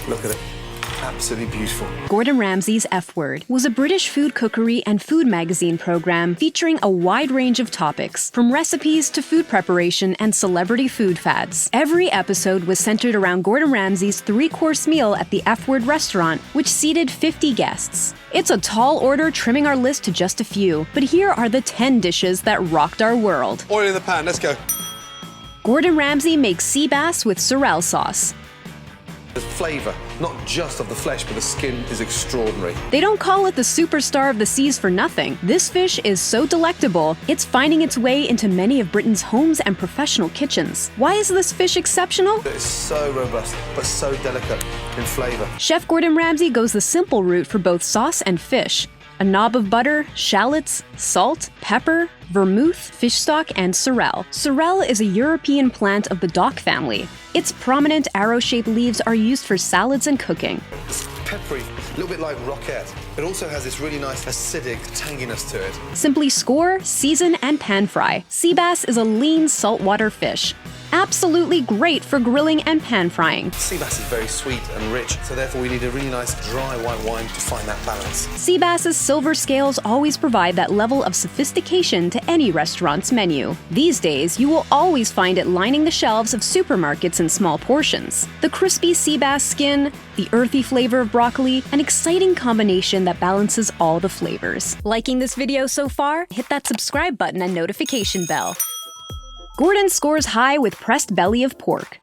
Look at it. Absolutely beautiful. Gordon Ramsay's F Word was a British food cookery and food magazine program featuring a wide range of topics, from recipes to food preparation and celebrity food fads. Every episode was centered around Gordon Ramsay's three-course meal at the F Word restaurant, which seated 50 guests. It's a tall order, trimming our list to just a few, but here are the 10 dishes that rocked our world. Oil in the pan, let's go. Gordon Ramsay makes sea bass with sorrel sauce. The flavour, not just of the flesh, but the skin is extraordinary. They don't call it the superstar of the seas for nothing. This fish is so delectable, it's finding its way into many of Britain's homes and professional kitchens. Why is this fish exceptional? It's so robust, but so delicate in flavour. Chef Gordon Ramsay goes the simple route for both sauce and fish. A knob of butter, shallots, salt, pepper, vermouth, fish stock, and sorrel. Sorrel is a European plant of the dock family. Its prominent arrow-shaped leaves are used for salads and cooking. It's peppery, a little bit like roquette. It also has this really nice acidic tanginess to it. Simply score, season, and pan fry. Sea bass is a lean saltwater fish. Absolutely great for grilling and pan frying. Sea bass is very sweet and rich, so therefore we need a really nice dry white wine to find that balance. Sea bass's silver scales always provide that level of sophistication to any restaurant's menu. These days, you will always find it lining the shelves of supermarkets in small portions. The crispy sea bass skin, the earthy flavor of broccoli, an exciting combination that balances all the flavors. Liking this video so far? Hit that subscribe button and notification bell. Gordon scores high with pressed belly of pork.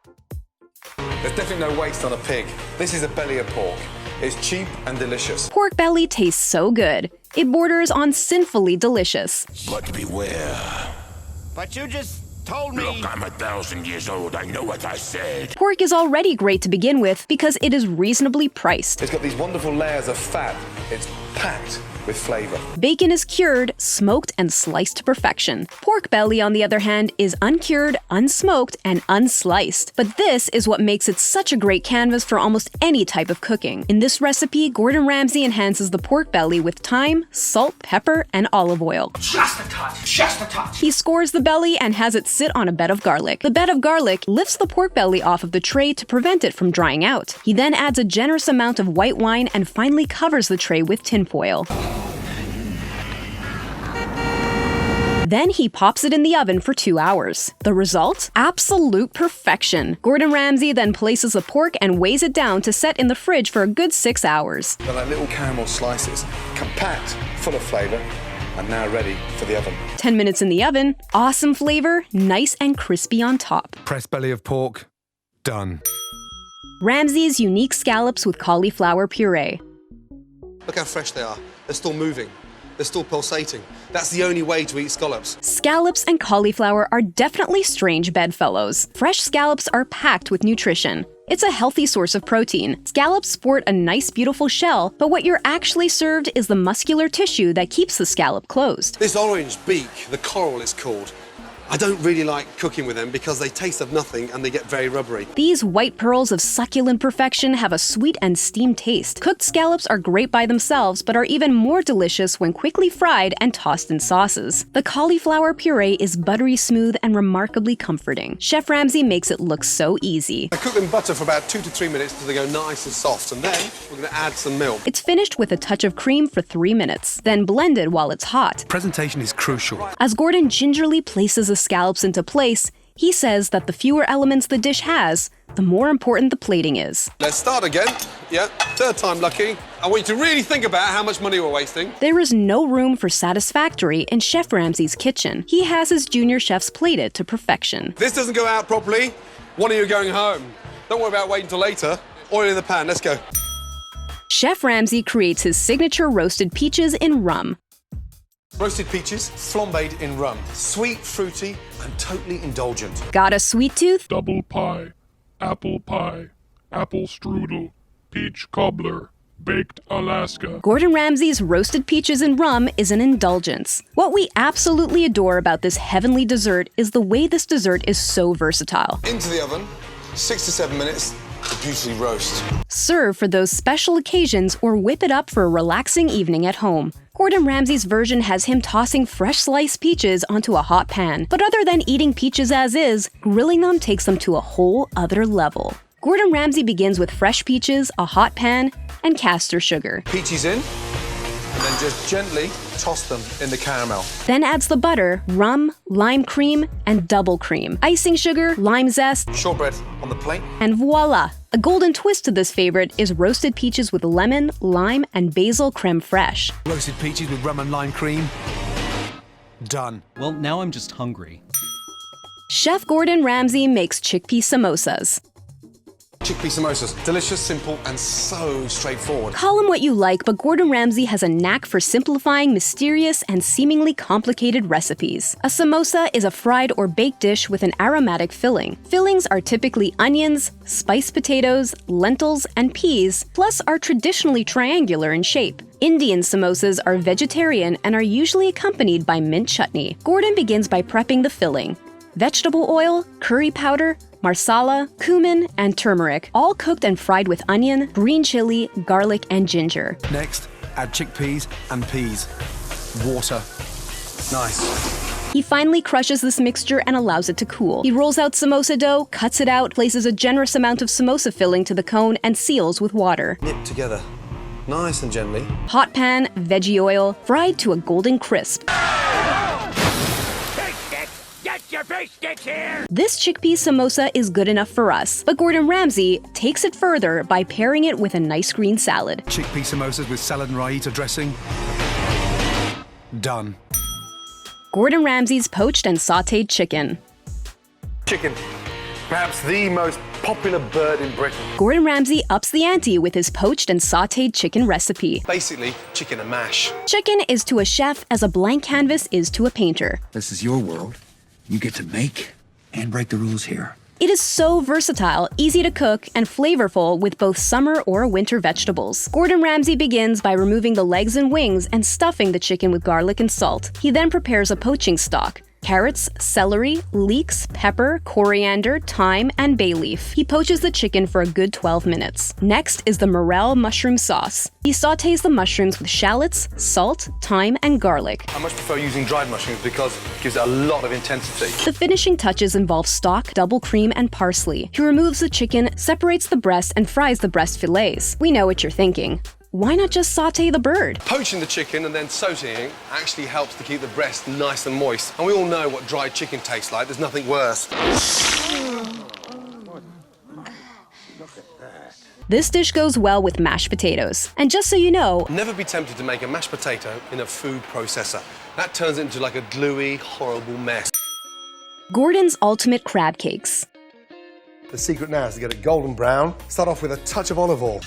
There's definitely no waste on a pig. This is a belly of pork. It's cheap and delicious. Pork belly tastes so good. It borders on sinfully delicious. But beware. But you just told me. Look, I'm 1,000 years old. I know what I said. Pork is already great to begin with because it is reasonably priced. It's got these wonderful layers of fat. It's packed with flavour. Bacon is cured, smoked, and sliced to perfection. Pork belly, on the other hand, is uncured, unsmoked, and unsliced. But this is what makes it such a great canvas for almost any type of cooking. In this recipe, Gordon Ramsay enhances the pork belly with thyme, salt, pepper, and olive oil. Just a touch. Just a touch. He scores the belly and has it sit on a bed of garlic. The bed of garlic lifts the pork belly off of the tray to prevent it from drying out. He then adds a generous amount of white wine and finally covers the tray with tinfoil. Then he pops it in the oven for 2 hours. The result? Absolute perfection. Gordon Ramsay then places the pork and weighs it down to set in the fridge for a good 6 hours. They're like little caramel slices, compact, full of flavour, and now ready for the oven. 10 minutes in the oven, awesome flavor, nice and crispy on top. Pressed belly of pork, done. Ramsay's unique scallops with cauliflower puree. Look how fresh they are. They're still moving. They're still pulsating. That's the only way to eat scallops. Scallops and cauliflower are definitely strange bedfellows. Fresh scallops are packed with nutrition. It's a healthy source of protein. Scallops sport a nice, beautiful shell, but what you're actually served is the muscular tissue that keeps the scallop closed. This orange beak, the coral it's called, I don't really like cooking with them because they taste of nothing and they get very rubbery. These white pearls of succulent perfection have a sweet and steamed taste. Cooked scallops are great by themselves, but are even more delicious when quickly fried and tossed in sauces. The cauliflower puree is buttery smooth and remarkably comforting. Chef Ramsay makes it look so easy. I cook them in butter for about 2 to 3 minutes until they go nice and soft, and then we're going to add some milk. It's finished with a touch of cream for 3 minutes, then blended while it's hot. Presentation is crucial. As Gordon gingerly places the scallops into place, he says that the fewer elements the dish has, the more important the plating is. Let's start again. Yeah, third time lucky. I want you to really think about how much money we're wasting. There is no room for satisfactory in Chef Ramsay's kitchen. He has his junior chefs plated to perfection. If this doesn't go out properly, one of you are going home. Don't worry about waiting till later. Oil in the pan, let's go. Chef Ramsay creates his signature roasted peaches in rum. Roasted peaches, flambéed in rum. Sweet, fruity, and totally indulgent. Got a sweet tooth? Double pie, apple strudel, peach cobbler, baked Alaska. Gordon Ramsay's roasted peaches in rum is an indulgence. What we absolutely adore about this heavenly dessert is the way this dessert is so versatile. Into the oven, 6 to 7 minutes to beautifully roast. Serve for those special occasions or whip it up for a relaxing evening at home. Gordon Ramsay's version has him tossing fresh sliced peaches onto a hot pan. But other than eating peaches as is, grilling them takes them to a whole other level. Gordon Ramsay begins with fresh peaches, a hot pan, and castor sugar. Peaches in, and then just gently toss them in the caramel. Then adds the butter, rum, lime cream, and double cream, icing sugar, lime zest, Shortbread on the plate. and voila! A golden twist to this favorite is roasted peaches with lemon, lime, and basil creme fraiche. Roasted peaches with rum and lime cream. Done. Well, now I'm just hungry. Chef Gordon Ramsay makes chickpea samosas. Chickpea samosas. Delicious, simple, and so straightforward. Call them what you like, but Gordon Ramsay has a knack for simplifying mysterious and seemingly complicated recipes. A samosa is a fried or baked dish with an aromatic filling. Fillings are typically onions, spiced potatoes, lentils, and peas, plus are traditionally triangular in shape. Indian samosas are vegetarian and are usually accompanied by mint chutney. Gordon begins by prepping the filling. Vegetable oil, curry powder, marsala, cumin, and turmeric, all cooked and fried with onion, green chili, garlic, and ginger. Next, add chickpeas and peas. Water. Nice. He finally crushes this mixture and allows it to cool. He rolls out samosa dough, cuts it out, places a generous amount of samosa filling to the cone, and seals with water. Knit together. Nice and gently. Hot pan, veggie oil, fried to a golden crisp. Get your fish sticks here! This chickpea samosa is good enough for us, but Gordon Ramsay takes it further by pairing it with a nice green salad. Chickpea samosas with salad and raita dressing. Done. Gordon Ramsay's poached and sautéed chicken. Chicken, perhaps the most popular bird in Britain. Gordon Ramsay ups the ante with his poached and sautéed chicken recipe. Basically, chicken and mash. Chicken is to a chef as a blank canvas is to a painter. This is your world. You get to make and break the rules here. It is so versatile, easy to cook, and flavorful with both summer or winter vegetables. Gordon Ramsay begins by removing the legs and wings and stuffing the chicken with garlic and salt. He then prepares a poaching stock. Carrots, celery, leeks, pepper, coriander, thyme, and bay leaf. He poaches the chicken for a good 12 minutes. Next is the morel mushroom sauce. He sautés the mushrooms with shallots, salt, thyme, and garlic. I much prefer using dried mushrooms because it gives it a lot of intensity. The finishing touches involve stock, double cream, and parsley. He removes the chicken, separates the breast, and fries the breast fillets. We know what you're thinking. Why not just sauté the bird? Poaching the chicken and then sautéing actually helps to keep the breast nice and moist. And we all know what dried chicken tastes like. There's nothing worse. This dish goes well with mashed potatoes. And just so you know, Never be tempted to make a mashed potato in a food processor. That turns it into like a gluey, horrible mess. Gordon's ultimate crab cakes. The secret now is to get it golden brown. Start off with a touch of olive oil.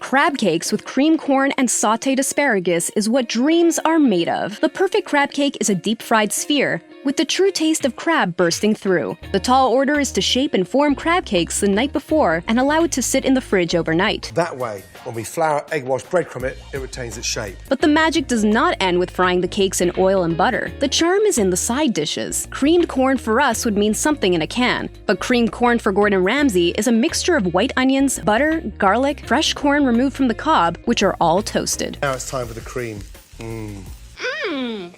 Crab cakes with cream corn and sautéed asparagus is what dreams are made of. The perfect crab cake is a deep-fried sphere, with the true taste of crab bursting through. The tall order is to shape and form crab cakes the night before and allow it to sit in the fridge overnight. That way, when we flour, egg wash, breadcrumb it retains its shape. But the magic does not end with frying the cakes in oil and butter. The charm is in the side dishes. Creamed corn for us would mean something in a can, but creamed corn for Gordon Ramsay is a mixture of white onions, butter, garlic, fresh corn removed from the cob, which are all toasted. Now it's time for the cream.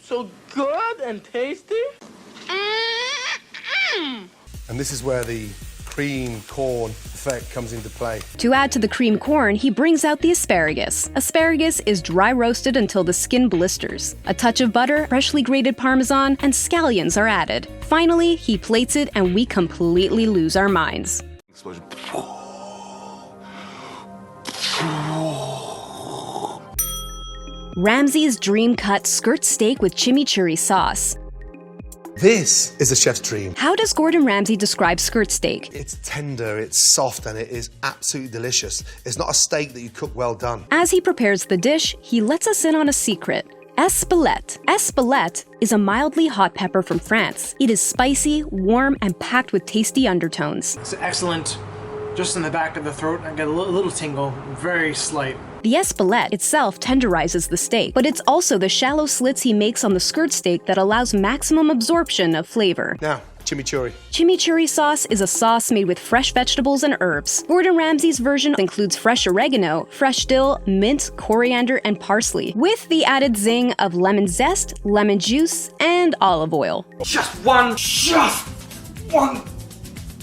So good and tasty. And this is where the cream corn effect comes into play. To add to the creamed corn, he brings out the asparagus. Asparagus is dry roasted until the skin blisters. A touch of butter, freshly grated parmesan, and scallions are added. Finally, he plates it and we completely lose our minds. Ramsay's dream cut skirt steak with chimichurri sauce. This is a chef's dream. How does Gordon Ramsay describe skirt steak? It's tender, it's soft, and it is absolutely delicious. It's not a steak that you cook well done. As he prepares the dish, he lets us in on a secret. Espelette. Espelette is a mildly hot pepper from France. It is spicy, warm, and packed with tasty undertones. It's excellent. Just in the back of the throat, I get a little tingle, very slight. The espelette itself tenderizes the steak, but it's also the shallow slits he makes on the skirt steak that allows maximum absorption of flavor. Now, chimichurri. Chimichurri sauce is a sauce made with fresh vegetables and herbs. Gordon Ramsay's version includes fresh oregano, fresh dill, mint, coriander, and parsley, with the added zing of lemon zest, lemon juice, and olive oil. Just one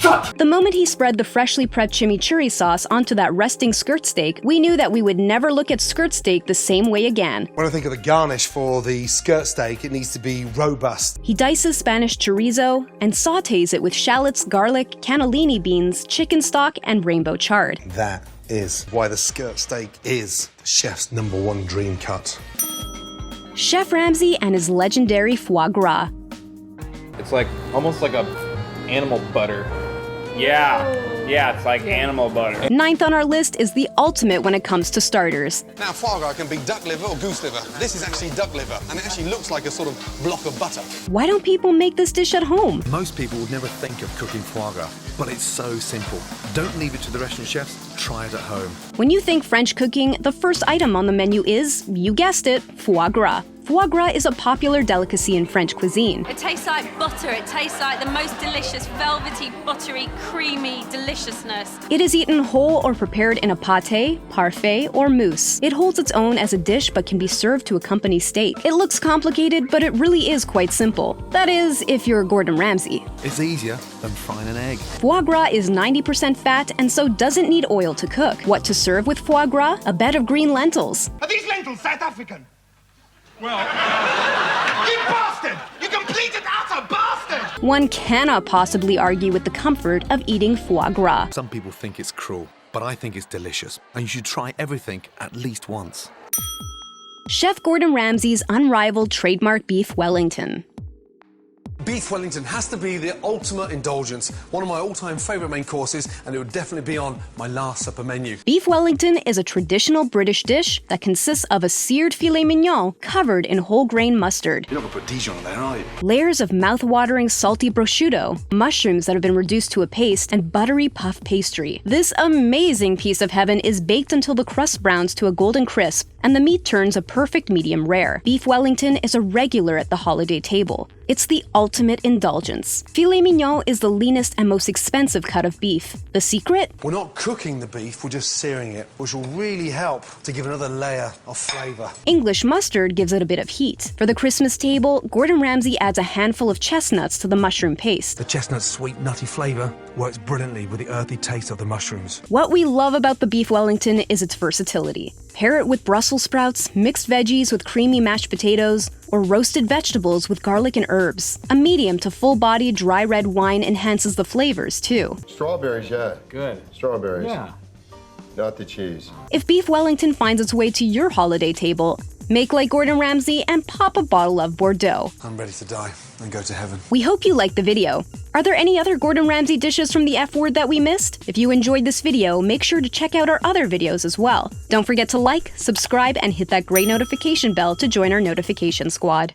The moment he spread the freshly prepped chimichurri sauce onto that resting skirt steak, we knew that we would never look at skirt steak the same way again. When I think of the garnish for the skirt steak, it needs to be robust. He dices Spanish chorizo and sautés it with shallots, garlic, cannellini beans, chicken stock, and rainbow chard. That is why the skirt steak is the chef's #1 dream cut. Chef Ramsay and his legendary foie gras. It's like almost like a animal butter. Yeah, it's like animal butter. Ninth on our list is the ultimate when it comes to starters. Now, foie gras can be duck liver or goose liver. This is actually duck liver, and it actually looks like a sort of block of butter. Why don't people make this dish at home? Most people would never think of cooking foie gras, but it's so simple. Don't leave it to the restaurant chefs, try it at home. When you think French cooking, the first item on the menu is, you guessed it, foie gras. Foie gras is a popular delicacy in French cuisine. It tastes like butter. It tastes like the most delicious, velvety, buttery, creamy deliciousness. It is eaten whole or prepared in a pâté, parfait, or mousse. It holds its own as a dish but can be served to accompany steak. It looks complicated, but it really is quite simple. That is, if you're Gordon Ramsay. It's easier than frying an egg. Foie gras is 90% fat and so doesn't need oil to cook. What to serve with foie gras? A bed of green lentils. Are these lentils South African? Well, you bastard! You completed utter bastard! One cannot possibly argue with the comfort of eating foie gras. Some people think it's cruel, but I think it's delicious, and you should try everything at least once. Chef Gordon Ramsay's unrivaled trademark beef Wellington. Beef Wellington has to be the ultimate indulgence, one of my all-time favourite main courses, and it would definitely be on my last supper menu. Beef Wellington is a traditional British dish that consists of a seared filet mignon covered in whole grain mustard. You're not going to put Dijon on there, are you? Layers of mouth-watering salty prosciutto, mushrooms that have been reduced to a paste, and buttery puff pastry. This amazing piece of heaven is baked until the crust browns to a golden crisp, and the meat turns a perfect medium rare. Beef Wellington is a regular at the holiday table. It's the ultimate indulgence. Filet mignon is the leanest and most expensive cut of beef. The secret? We're not cooking the beef, we're just searing it, which will really help to give another layer of flavour. English mustard gives it a bit of heat. For the Christmas table, Gordon Ramsay adds a handful of chestnuts to the mushroom paste. The chestnut's sweet, nutty flavour works brilliantly with the earthy taste of the mushrooms. What we love about the beef Wellington is its versatility. Pair it with Brussels sprouts, mixed veggies with creamy mashed potatoes, or roasted vegetables with garlic and herbs. A medium to full-body dry red wine enhances the flavors, too. Strawberries, yeah. Good. Strawberries. Yeah. Not the cheese. If Beef Wellington finds its way to your holiday table, make like Gordon Ramsay and pop a bottle of Bordeaux. I'm ready to die and go to heaven. We hope you liked the video. Are there any other Gordon Ramsay dishes from the F Word that we missed? If you enjoyed this video, make sure to check out our other videos as well. Don't forget to like, subscribe, and hit that gray notification bell to join our notification squad.